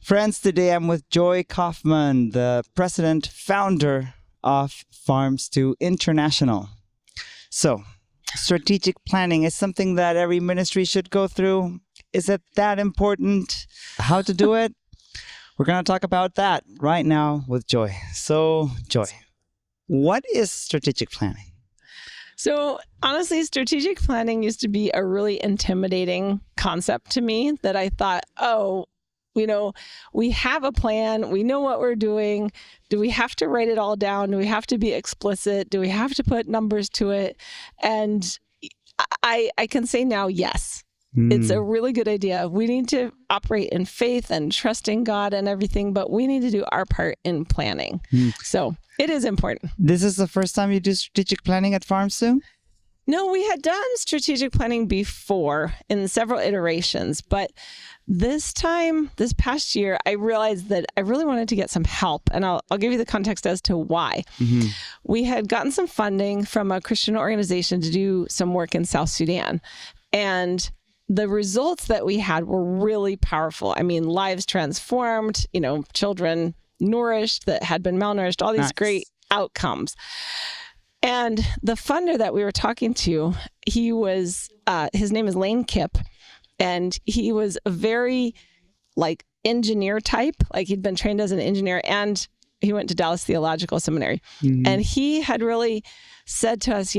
Friends, today I'm with Joy Kauffman, the president, founder of Farms to International. So, strategic planning is something that every ministry should go through. Is it that important? How to do it? We're going to talk about that right now with Joy. So, Joy, what is strategic planning? So honestly, strategic planning used to be a really intimidating concept to me that I thought, we have a plan. We know what we're doing. Do we have to write it all down? Do we have to be explicit? Do we have to put numbers to it? And I can say now, yes. It's a really good idea. We need to operate in faith and trusting God and everything, but we need to do our part in planning. So it is important. This is the first time you do strategic planning at Farms to? No, we had done strategic planning before in several iterations, but this past year, I realized that I really wanted to get some help, and I'll give you the context as to why. We had gotten some funding from a Christian organization to do some work in South Sudan, and the results that we had were really powerful. I mean, lives transformed, children nourished that had been malnourished, all these great outcomes. And the funder that we were talking to, he was, his name is Lane Kipp, and he was a very engineer type, he'd been trained as an engineer, and he went to Dallas Theological Seminary. And he had really said to us,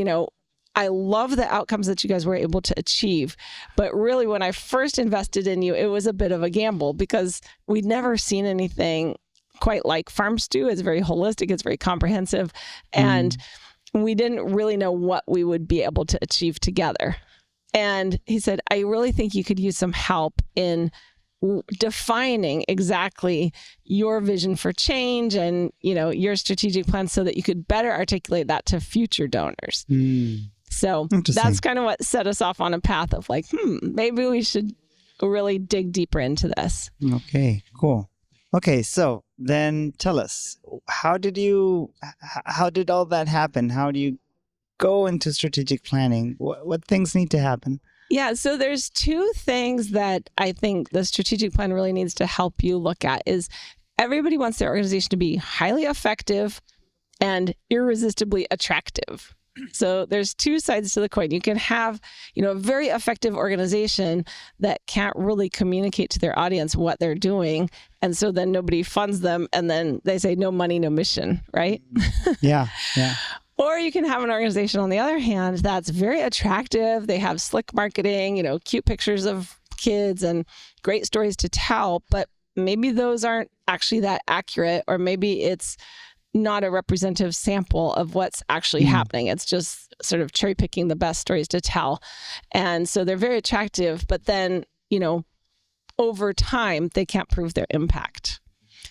I love the outcomes that you guys were able to achieve. But really, when I first invested in you, it was a bit of a gamble because we'd never seen anything quite like Farms to. It's very holistic. It's very comprehensive. And we didn't really know what we would be able to achieve together. And he said, I really think you could use some help in defining exactly your vision for change and, your strategic plan so that you could better articulate that to future donors. So that's kind of what set us off on a path of maybe we should really dig deeper into this. Okay, cool. Okay, so then tell us, how did all that happen? How do you go into strategic planning? What things need to happen? Yeah, so there's two things that I think the strategic plan really needs to help you look at is everybody wants their organization to be highly effective and irresistibly attractive. So there's two sides to the coin. You can have, a very effective organization that can't really communicate to their audience what they're doing. And so then nobody funds them. And then they say, no money, no mission, right? Yeah. Or you can have an organization, on the other hand, that's very attractive. They have slick marketing, cute pictures of kids and great stories to tell. But maybe those aren't actually that accurate, or maybe it's not a representative sample of what's actually happening. It's just sort of cherry picking the best stories to tell. And so they're very attractive, but then, over time, they can't prove their impact.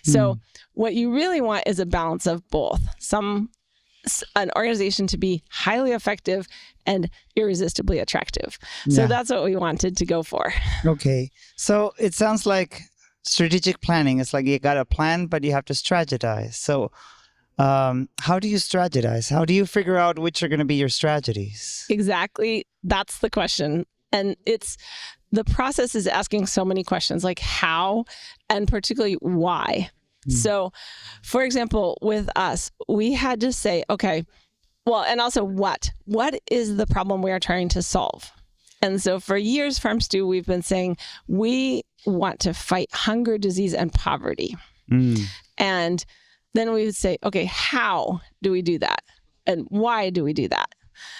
So what you really want is a balance of both. An organization to be highly effective and irresistibly attractive. So that's what we wanted to go for. Okay. So it sounds like strategic planning is you got a plan, but you have to strategize. So how do you strategize? How do you figure out which are going to be your strategies? Exactly. That's the question. And the process is asking so many questions, like how, and particularly why. So, for example, with us, we had to say, okay, well, and also what is the problem we are trying to solve? And so for years, Farms to, we've been saying, we want to fight hunger, disease, and poverty. And then we would say, okay, how do we do that? And why do we do that?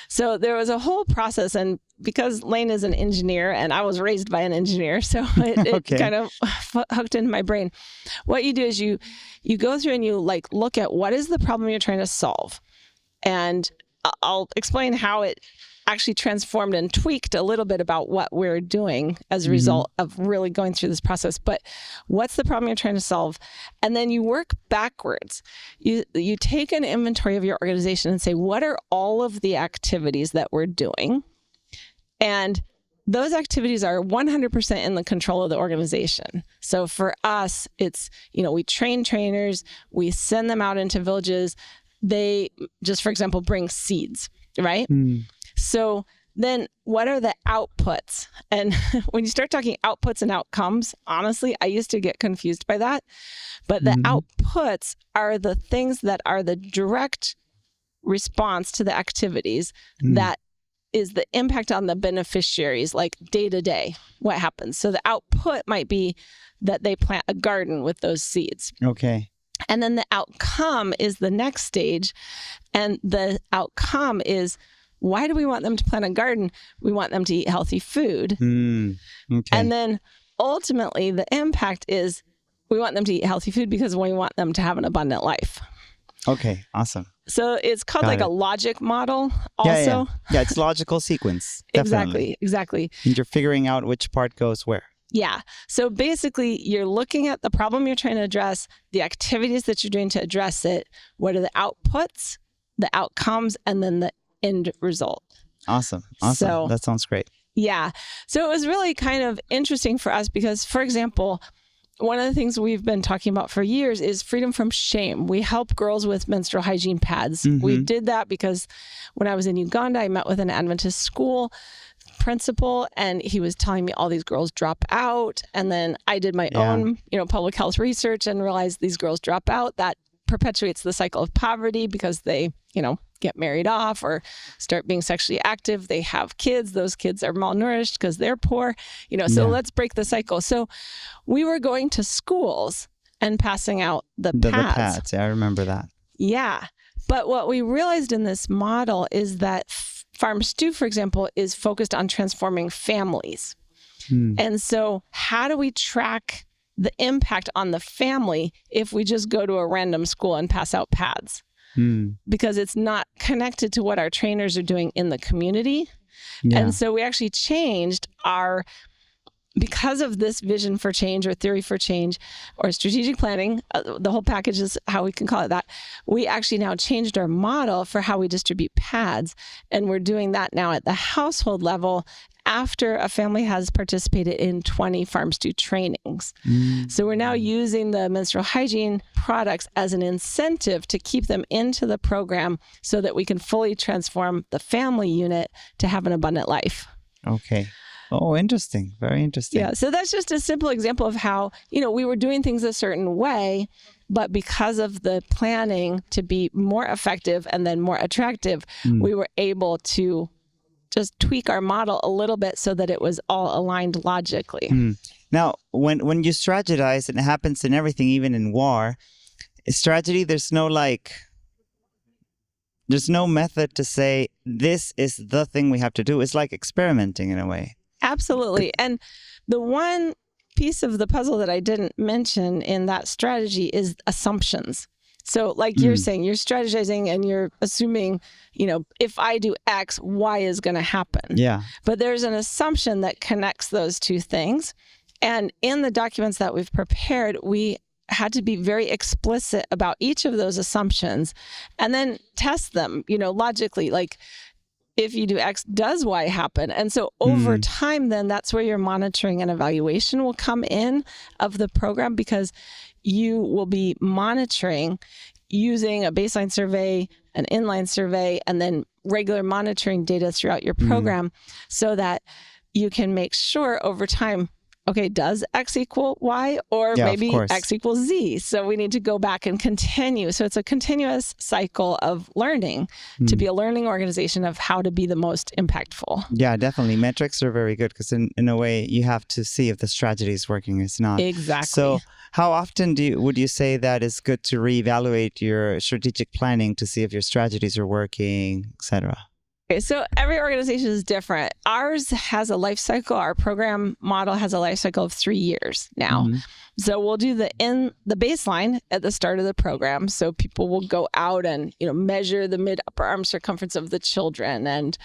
So there was a whole process, and because Lane is an engineer and I was raised by an engineer, so it kind of hooked into my brain. What you do is you go through and you look at what is the problem you're trying to solve. And I'll explain how it actually transformed and tweaked a little bit about what we're doing as a result of really going through this process. But what's the problem you're trying to solve? And then you work backwards. You take an inventory of your organization and say, what are all of the activities that we're doing? And those activities are 100% in the control of the organization. So for us, it's, we train trainers, we send them out into villages. They just, for example, bring seeds, right? So then what are the outputs? And when you start talking outputs and outcomes, honestly, I used to get confused by that. But the outputs are the things that are the direct response to the activities that is the impact on the beneficiaries, like day to day, what happens. So the output might be that they plant a garden with those seeds. Okay. And then the outcome is the next stage. And the outcome is, why do we want them to plant a garden? We want them to eat healthy food. Okay. And then ultimately the impact is we want them to eat healthy food because we want them to have an abundant life. Okay. Awesome. So it's called Got a logic model also. Yeah, it's logical sequence. Definitely. Exactly. And you're figuring out which part goes where. Yeah. So basically, you're looking at the problem you're trying to address, the activities that you're doing to address it, what are the outputs, the outcomes, and then the end result. Awesome. So, that sounds great. Yeah. So it was really kind of interesting for us because, for example, one of the things we've been talking about for years is freedom from shame. We help girls with menstrual hygiene pads. We did that because when I was in Uganda, I met with an Adventist school principal, and he was telling me all these girls drop out. And then I did my own, public health research and realized these girls drop out. That perpetuates the cycle of poverty because they, get married off or start being sexually active. They have kids. Those kids are malnourished because they're poor, so let's break the cycle. So we were going to schools and passing out the pads. The pads. Yeah, I remember that. Yeah. But what we realized in this model is that Farm Stew, for example, is focused on transforming families. And so how do we track the impact on the family if we just go to a random school and pass out pads? Because it's not connected to what our trainers are doing in the community. Yeah. And so we actually changed because of this vision for change or theory for change or strategic planning, the whole package is how we can call it that. We actually now changed our model for how we distribute pads. And we're doing that now at the household level after a family has participated in 20 Farm Stew trainings. So we're now using the menstrual hygiene products as an incentive to keep them into the program so that we can fully transform the family unit to have an abundant life. Okay. Oh, interesting. Very interesting. Yeah. So that's just a simple example of how, we were doing things a certain way, but because of the planning to be more effective and then more attractive, we were able to just tweak our model a little bit so that it was all aligned logically. Now, when you strategize, and it happens in everything, even in war, strategy, there's no method to say, this is the thing we have to do. It's like experimenting in a way. Absolutely. And the one piece of the puzzle that I didn't mention in that strategy is assumptions. So like you're saying, you're strategizing and you're assuming, if I do X, Y is going to happen. Yeah. But there's an assumption that connects those two things. And in the documents that we've prepared, we had to be very explicit about each of those assumptions and then test them, logically, like, if you do X, does Y happen? And so over time, then that's where your monitoring and evaluation will come in of the program, because you will be monitoring using a baseline survey, an inline survey, and then regular monitoring data throughout your program so that you can make sure over time, okay, does X equal Y, or maybe X equals Z? So we need to go back and continue. So it's a continuous cycle of learning to be a learning organization of how to be the most impactful. Yeah, definitely. Metrics are very good because in a way you have to see if the strategy is working or it's not. Exactly. So how often would you say that it's good to reevaluate your strategic planning to see if your strategies are working, etc.? Okay, so every organization is different. Ours has a life cycle. Our program model has a life cycle of 3 years now. So we'll do the baseline at the start of the program. So people will go out and, measure the mid-upper arm circumference of the children and,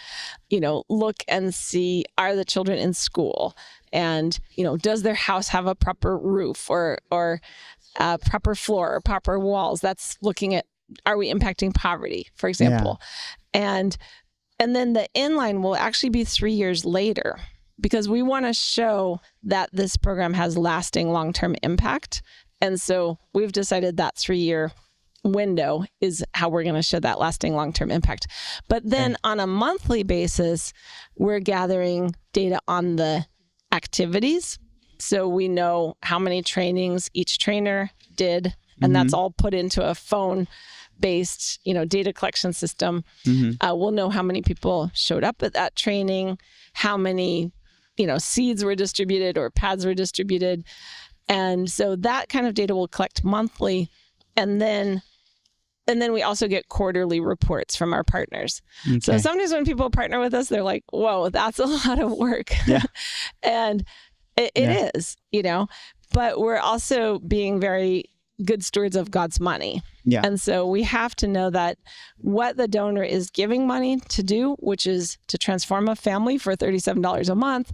look and see, are the children in school? And, does their house have a proper roof or proper floor or proper walls? That's looking at, are we impacting poverty, for example? Yeah. And then the inline will actually be 3 years later, because we want to show that this program has lasting long-term impact. And so we've decided that 3-year window is how we're going to show that lasting long-term impact. But then on a monthly basis, we're gathering data on the activities. So we know how many trainings each trainer did, and that's all put into a phone-based, data collection system. We'll know how many people showed up at that training, how many, seeds were distributed or pads were distributed. And so that kind of data we'll collect monthly. And then we also get quarterly reports from our partners. Okay. So sometimes when people partner with us, they're like, whoa, that's a lot of work. Yeah. And it is, but we're also being very good stewards of God's money. Yeah. And so we have to know that what the donor is giving money to do, which is to transform a family for $37 a month,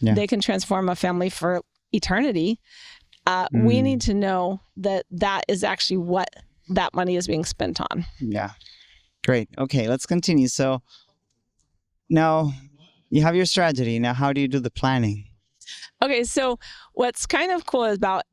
they can transform a family for eternity. We need to know that is actually what that money is being spent on. Yeah. Great. Okay, let's continue. So now you have your strategy. Now, how do you do the planning? Okay, so what's kind of cool about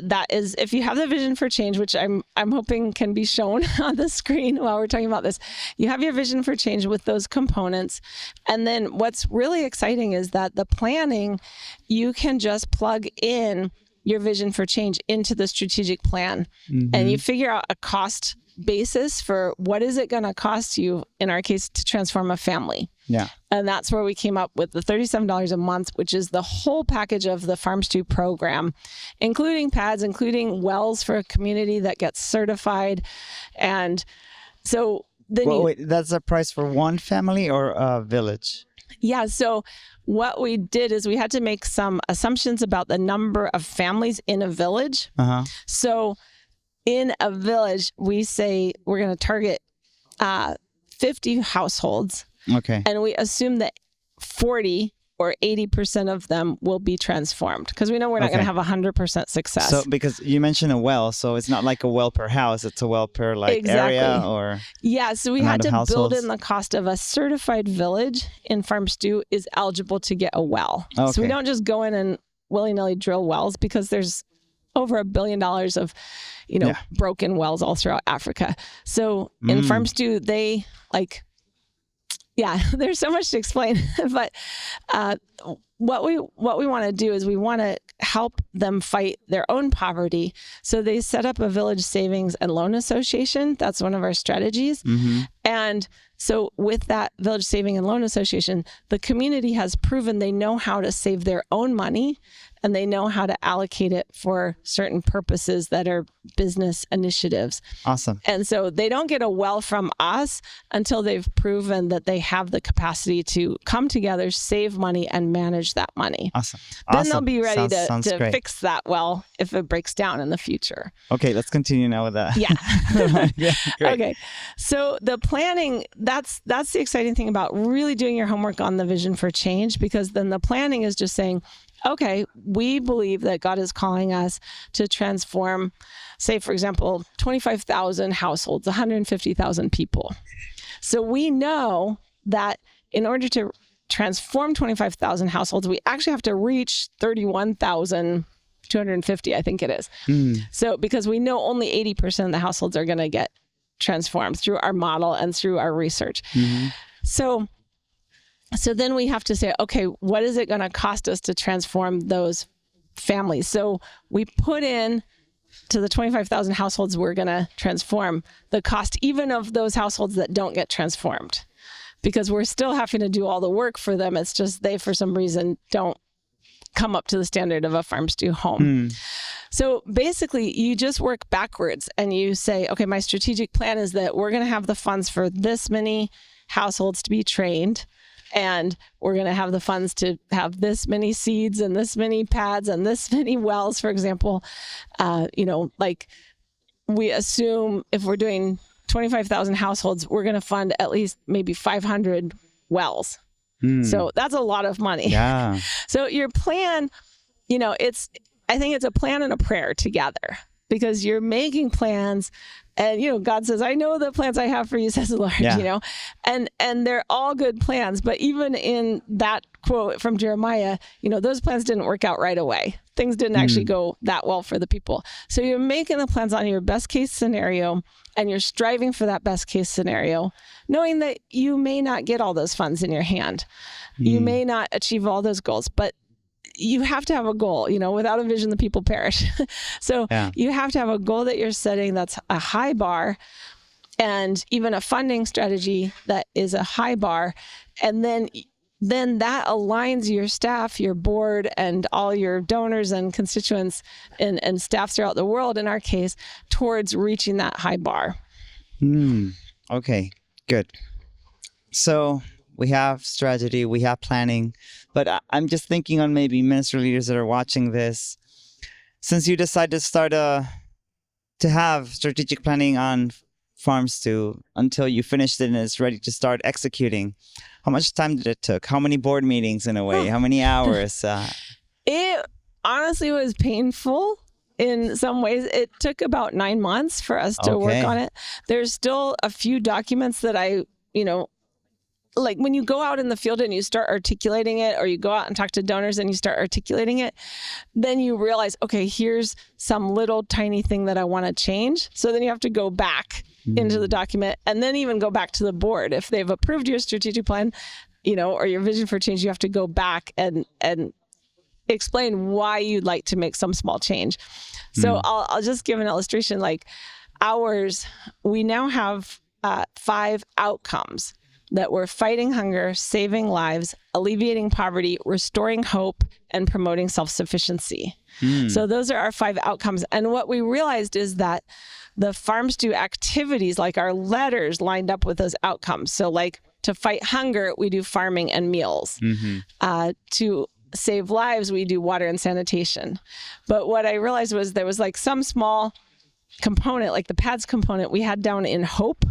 that is if you have the vision for change, which I'm hoping can be shown on the screen while we're talking about this, you have your vision for change with those components. And then what's really exciting is that the planning, you can just plug in your vision for change into the strategic plan, and you figure out a cost basis for what is it going to cost you, in our case, to transform a family. Yeah. And that's where we came up with the $37 a month, which is the whole package of the Farm Stew program, including pads, including wells for a community that gets certified. And so then wait, that's a price for one family or a village? Yeah. So what we did is we had to make some assumptions about the number of families in a village. So in a village, we say we're going to target 50 households. Okay. And we assume that 40 or 80% of them will be transformed, because we know we're not going to have 100% success. So because you mentioned a well, so it's not like a well per house, it's a well per area or so we had to build in the cost of a certified village in Farm Stew is eligible to get a well. Okay. So we don't just go in and willy-nilly drill wells, because there's over $1 billion of, broken wells all throughout Africa. So in Farm Stew, they there's so much to explain, but what we want to do is we want to help them fight their own poverty. So they set up a village savings and loan association. That's one of our strategies. And so with that village saving and loan association, the community has proven they know how to save their own money, and they know how to allocate it for certain purposes that are business initiatives. Awesome. And so they don't get a well from us until they've proven that they have the capacity to come together, save money, and manage that money. Awesome. Then they'll be ready to fix that well if it breaks down in the future. Okay, let's continue now with that. Yeah. Great. Okay. So the planning, that's the exciting thing about really doing your homework on the vision for change, because then the planning is just saying, okay, we believe that God is calling us to transform, say, for example, 25,000 households, 150,000 people. So we know that in order to transform 25,000 households, we actually have to reach 31,250, I think it is. So because we know only 80% of the households are going to get transformed through our model and through our research. So then we have to say, okay, what is it going to cost us to transform those families? So we put in to the 25,000 households we're going to transform the cost even of those households that don't get transformed, because we're still having to do all the work for them. It's just they, for some reason, don't come up to the standard of a Farm Stew home. So basically, you just work backwards and you say, okay, my strategic plan is that we're going to have the funds for this many households to be trained. And we're going to have the funds to have this many seeds and this many pads and this many wells, for example. We assume if we're doing 25,000 households, we're going to fund at least maybe 500 wells. So that's a lot of money. Yeah. So your plan, I think it's a plan and a prayer together. because you're making plans. And, God says, I know the plans I have for you, says the Lord, and they're all good plans. But even in that quote from Jeremiah, those plans didn't work out right away. Things didn't actually go that well for the people. So you're making the plans on your best case scenario, and you're striving for that best case scenario, knowing that you may not get all those funds in your hand. You may not achieve all those goals, but you have to have a goal. Without a vision, the people perish. So you have to have a goal that you're setting that's a high bar, and even a funding strategy that is a high bar. And then that aligns your staff, your board, and all your donors and constituents and staffs throughout the world, in our case, towards reaching that high bar. Okay, good. So we have strategy, we have planning, but I'm just thinking on maybe ministry leaders that are watching this. Since you decided to start to have strategic planning on Farms to until you finished it and it's ready to start executing, how much time did it took? How many board meetings in a way? How many hours? It honestly was painful. In some ways, it took about 9 months for us to work on it. There's still a few documents that like when you go out in the field and you start articulating it, or you go out and talk to donors and you start articulating it, then you realize, okay, here's some little tiny thing that I want to change. So then you have to go back into the document, and then even go back to the board. If they've approved your strategic plan, or your vision for change, you have to go back and explain why you'd like to make some small change. So I'll just give an illustration. Like ours, we now have 5 outcomes that we're fighting hunger, saving lives, alleviating poverty, restoring hope, and promoting self-sufficiency. So those are our 5 outcomes. And what we realized is that the Farms Do activities, like our letters, lined up with those outcomes. So like to fight hunger, we do farming and meals. To save lives, we do water and sanitation. But what I realized was there was like some small component, like the PADS component, we had down in hope,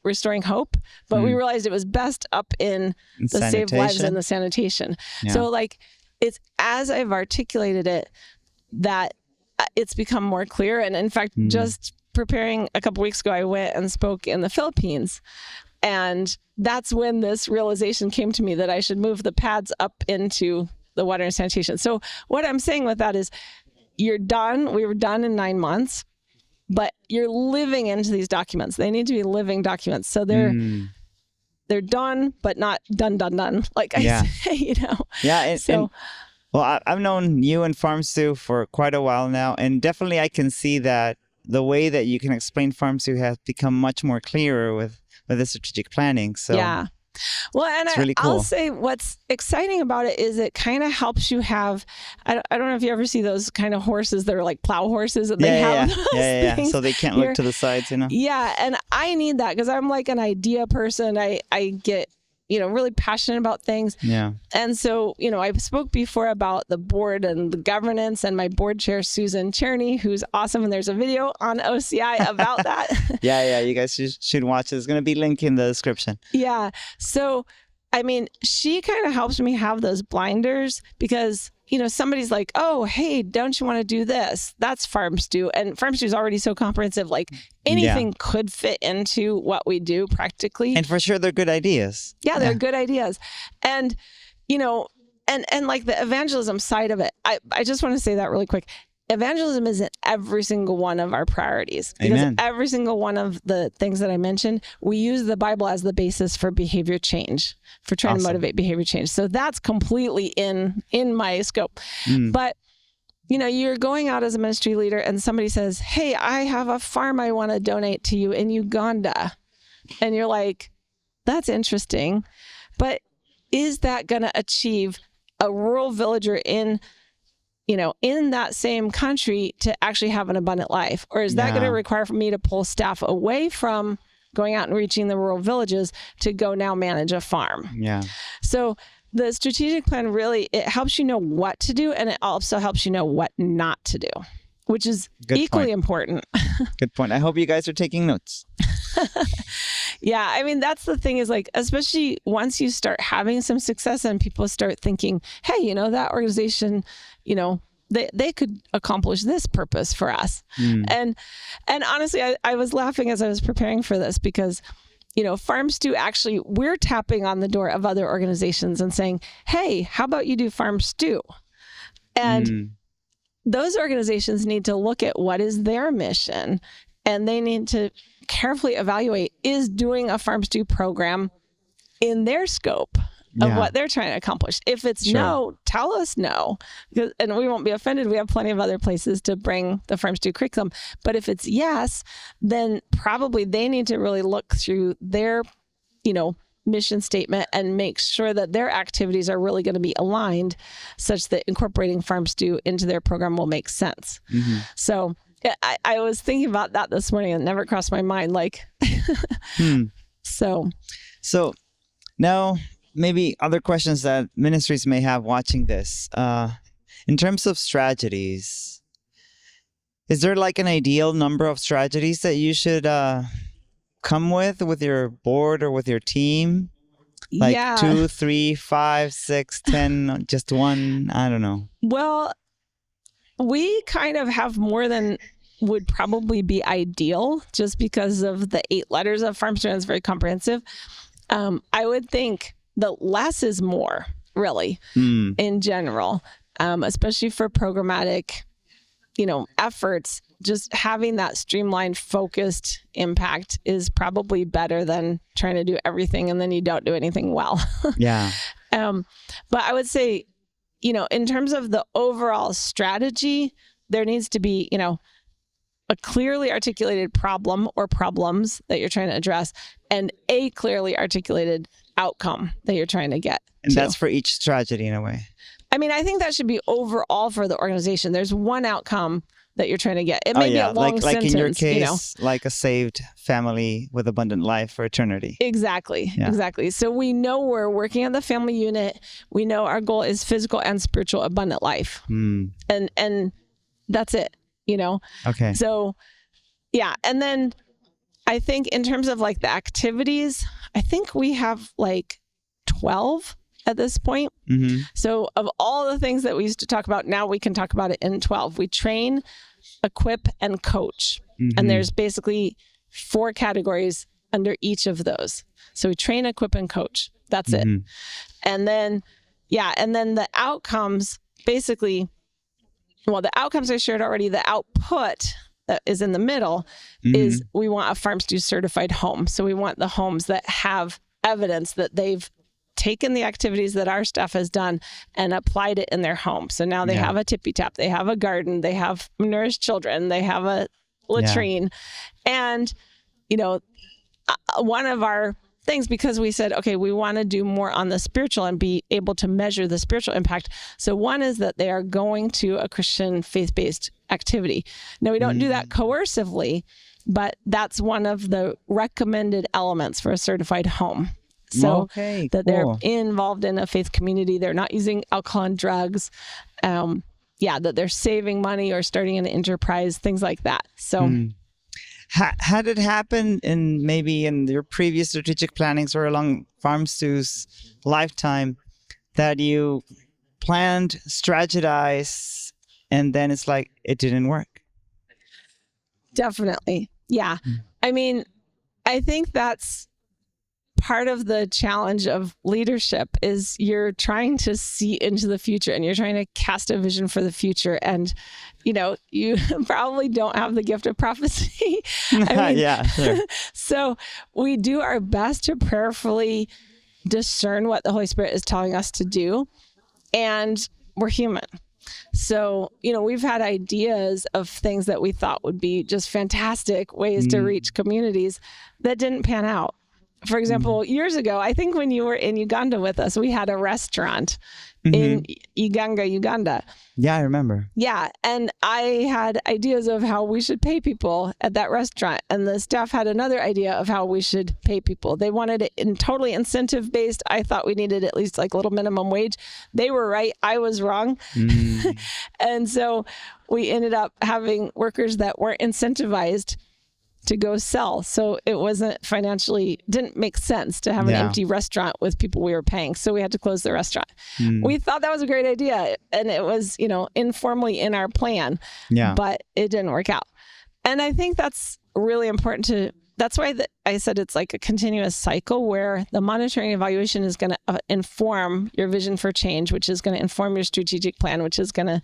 restoring hope, but we realized it was best up in the save lives and the sanitation. So like it's, as I've articulated it, that it's become more clear. And in fact, just preparing a couple weeks ago, I went and spoke in the Philippines. And that's when this realization came to me that I should move the PADS up into the water and sanitation. So what I'm saying with that is you're done. We were done in 9 months, but you're living into these documents. They need to be living documents. So they're done, but not done. Like I say, Yeah. Well, I've known you and Farms Do for quite a while now, and definitely I can see that the way that you can explain Farms Do has become much more clearer with the strategic planning. So yeah. Well, and it's really cool. I'll say what's exciting about it is it kind of helps you have, I don't know if you ever see those kind of horses that are like plow horses, and they have those things. So they can't look to the sides, Yeah, and I need that because I'm like an idea person. I get, really passionate about things. Yeah. And so, I spoke before about the board and the governance, and my board chair, Susan Cherney, who's awesome. And there's a video on OCI about that. Yeah. You guys should watch it. It's going to be linked in the description. Yeah. So, she kind of helps me have those blinders because, somebody's like, oh, hey, don't you want to do this? That's Farms Do. And Farms Do is already so comprehensive. Like anything could fit into what we do practically. And for sure, they're good ideas. Yeah, they're good ideas. And, and like the evangelism side of it, I just want to say that really quick. Evangelism isn't every single one of our priorities, because every single one of the things that I mentioned, we use the Bible as the basis for behavior change, for trying to motivate behavior change. So that's completely in my scope. But, you're going out as a ministry leader and somebody says, hey, I have a farm I want to donate to you in Uganda. And you're like, that's interesting. But is that going to achieve a rural villager in that same country to actually have an abundant life? Or is that going to require for me to pull staff away from going out and reaching the rural villages to go now manage a farm? Yeah. So the strategic plan really, it helps you know what to do, and it also helps you know what not to do, which is equally important. Good point. I hope you guys are taking notes. Yeah. That's the thing is like, especially once you start having some success and people start thinking, hey, that organization, they could accomplish this purpose for us. And honestly, I was laughing as I was preparing for this because, Farm Stew, actually, we're tapping on the door of other organizations and saying, hey, how about you do Farm Stew? And those organizations need to look at what is their mission, and they need to carefully evaluate, is doing a Farm Stew program in their scope of what they're trying to accomplish. If it's no, tell us no, and we won't be offended. We have plenty of other places to bring the Farm Stew curriculum. But if it's yes, then probably they need to really look through their, mission statement and make sure that their activities are really going to be aligned such that incorporating Farm Stew into their program will make sense. So I was thinking about that this morning and it never crossed my mind. So now maybe other questions that ministries may have watching this. In terms of strategies, is there like an ideal number of strategies that you should come with your board or with your team? Like 2, 3, 5, 6, 10, just one? I don't know. Well, we kind of have more than would probably be ideal just because of the 8 letters of Farm Stew. It's very comprehensive. I would think the less is more, really, in general, especially for programmatic, efforts. Just having that streamlined, focused impact is probably better than trying to do everything and then you don't do anything well. Yeah. But I would say, in terms of the overall strategy, there needs to be, a clearly articulated problem or problems that you're trying to address and a clearly articulated outcome that you're trying to get. And that's for each strategy in a way. I mean, I think that should be overall for the organization. There's one outcome that you're trying to get. It may be a long sentence. Like in your case, like a saved family with abundant life for eternity. Exactly. Yeah. Exactly. So we know we're working on the family unit. We know our goal is physical and spiritual abundant life. And that's it, Okay. So yeah. And then I think in terms of like the activities, I think we have like 12 at this point. So of all the things that we used to talk about, now we can talk about it in 12. We train, equip, and coach. And there's basically 4 categories under each of those. So we train, equip, and coach. That's it. And then, and then the outcomes, basically, the outcomes I shared already, the output that is in the middle is we want a Farm Stew certified home. So we want the homes that have evidence that they've taken the activities that our staff has done and applied it in their home. So now they have a tippy tap, they have a garden, they have nourished children, they have a latrine. And, one of our things, because we said, okay, we want to do more on the spiritual and be able to measure the spiritual impact. So one is that they are going to a Christian faith-based activity. Now, we don't do that coercively, but that's one of the recommended elements for a certified home. So that they're involved in a faith community, they're not using alcohol and drugs, that they're saving money or starting an enterprise, things like that. So how did it happen maybe in your previous strategic plannings or along Farm Stew's lifetime that you planned, strategized, and then it's like it didn't work? Definitely. Yeah. I mean, I think that's part of the challenge of leadership is you're trying to see into the future and you're trying to cast a vision for the future. And, you probably don't have the gift of prophecy. Yeah, sure. So we do our best to prayerfully discern what the Holy Spirit is telling us to do. And we're human. So, we've had ideas of things that we thought would be just fantastic ways to reach communities that didn't pan out. For example, years ago, I think when you were in Uganda with us, we had a restaurant in Iganga, Uganda. Yeah, I remember. Yeah. And I had ideas of how we should pay people at that restaurant. And the staff had another idea of how we should pay people. They wanted it totally incentive based. I thought we needed at least like little minimum wage. They were right. I was wrong. And so we ended up having workers that weren't incentivized to go sell. So it wasn't financially, didn't make sense to have an empty restaurant with people we were paying. So we had to close the restaurant. We thought that was a great idea. And it was, informally in our plan, but it didn't work out. And I think that's really important that's why I said it's like a continuous cycle where the monitoring and evaluation is going to inform your vision for change, which is going to inform your strategic plan, which is going to,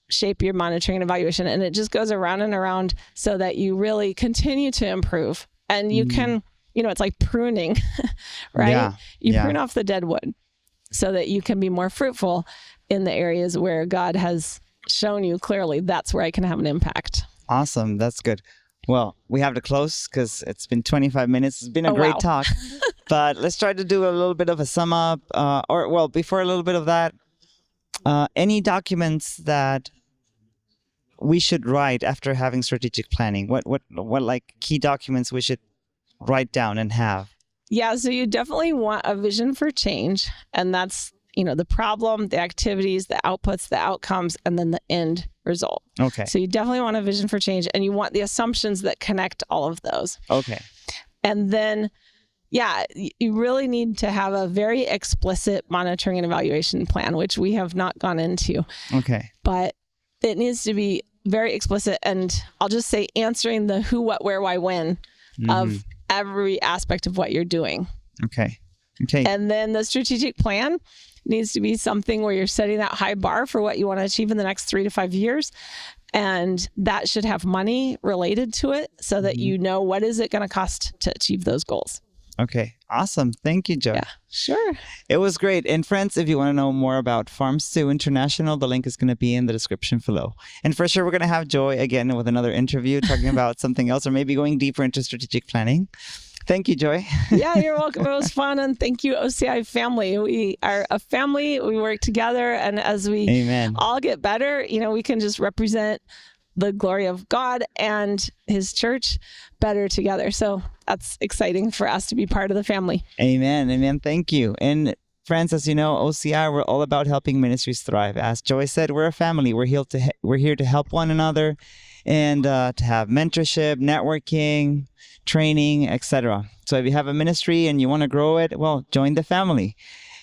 shape your monitoring and evaluation. And it just goes around and around so that you really continue to improve. And you can, it's like pruning, right? You prune off the dead wood so that you can be more fruitful in the areas where God has shown you clearly that's where I can have an impact. Awesome. That's good. Well, we have to close because it's been 25 minutes. It's been a great talk. But let's try to do a little bit of a sum up. Before a little bit of that, any documents that we should write after having strategic planning? What like key documents we should write down and have? Yeah, so you definitely want a vision for change. And that's, the problem, the activities, the outputs, the outcomes, and then the end result. Okay. So you definitely want a vision for change, and you want the assumptions that connect all of those. Okay. And then, you really need to have a very explicit monitoring and evaluation plan, which we have not gone into. Okay. But it needs to be very explicit. And I'll just say answering the who, what, where, why, when of every aspect of what you're doing. Okay. And then the strategic plan needs to be something where you're setting that high bar for what you want to achieve in the next 3 to 5 years. And that should have money related to it so that what is it going to cost to achieve those goals. Okay. Awesome. Thank you, Joy. Yeah, sure. It was great. And friends, if you want to know more about Farms to International, the link is going to be in the description below. And for sure, we're going to have Joy again with another interview talking about something else or maybe going deeper into strategic planning. Thank you, Joy. Yeah, you're welcome. It was fun. And thank you, OCI family. We are a family. We work together. And as we all get better, we can just represent the glory of God and his church better together. So that's exciting for us to be part of the family. Amen. Thank you. And friends, as you know, OCI, we're all about helping ministries thrive. As Joy said, we're a family. We're here to help one another and to have mentorship, networking, training, etc. So if you have a ministry and you want to grow it, well, join the family.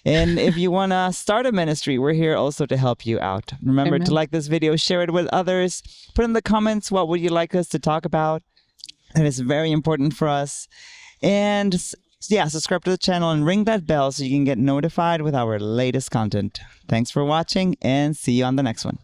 And if you want to start a ministry, we're here also to help you out. Remember to like this video, share it with others. Put in the comments, what would you like us to talk about? It is very important for us. And subscribe to the channel and ring that bell so you can get notified with our latest content. Thanks for watching and see you on the next one.